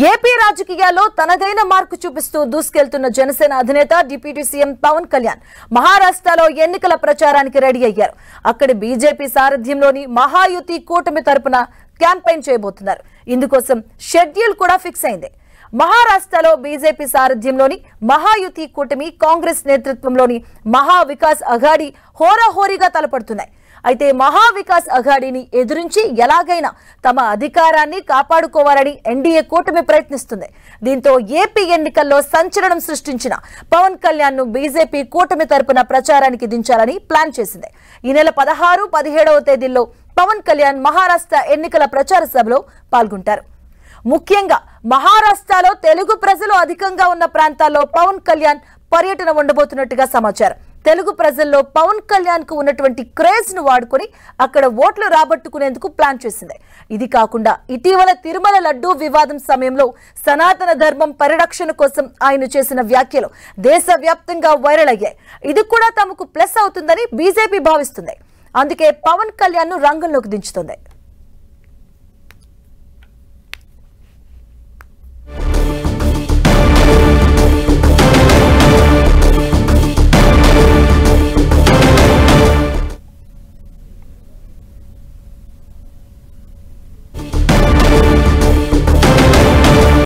AP రాజకీయాల్లో తనదైన mark చూపిస్తూ దూసుకెళ్తున్న జనసేన అధినేత డిప్యూటీ సీఎం పవన్ కళ్యాణ్ మహారాష్ట్రలో ఎన్నికల ప్రచారానికి రెడీ అయ్యారు. అక్కడి బీజేపీ సారథ్యంలోని మహాయుతి కూటమి తరపున క్యాంపెయిన్ చేయబోతున్నారు. ఇందుకోసం షెడ్యూల్ కూడా ఫిక్స్ అయింది. మహారాష్ట్రలో బీజేపీ సారథ్యంలోని మహాయుతి కూటమి కాంగ్రెస్ నేతృత్వంలోని మహా వికాస్ అఘాడీ హోరాహోరీగా తలపడుతున్నాయి. అయితే మహా వికాస్ అఘాడీని ఎదురించి ఎలాగైనా తమ అధికారాన్ని కాపాడుకోవాలని ఎన్డీఏ కూటమి ప్రయత్నిస్తుంది. దీంతో ఏపీ ఎన్నికల్లో సంచలనం సృష్టించిన పవన్ కళ్యాణ్ ను బీజేపీ కూటమి తరపున ప్రచారానికి దించాలని ప్లాన్ చేసింది. ఈ నెల 16, 17వ తేదీల్లో పవన్ కళ్యాణ్ మహారాష్ట్ర ఎన్నికల ప్రచార సభలో పాల్గొంటారు. ముఖ్యంగా మహారాష్ట్రలో తెలుగు ప్రజలు అధికంగా ఉన్న ప్రాంతాల్లో పవన్ కళ్యాణ్ పర్యటన ఉండబోతున్నట్టుగా సమాచారం. తెలుగు ప్రజల్లో పవన్ కళ్యాణ్ కు ఉన్నటువంటి క్రేజ్ ను వాడుకొని అక్కడ ఓట్లు రాబట్టుకునేందుకు ప్లాన్ చేసింది. ఇది కాకుండా ఇటీవల తిరుమల లడ్డూ వివాదం సమయంలో సనాతన ధర్మం పరిరక్షణ కోసం ఆయన చేసిన వ్యాఖ్యలు దేశవ్యాప్తంగా వైరల్ అయ్యాయి. ఇది కూడా తమకు ప్లస్ అవుతుందని బీజేపీ భావిస్తుంది. అందుకే పవన్ కళ్యాణ్ ను రంగంలోకి దించుతుంది.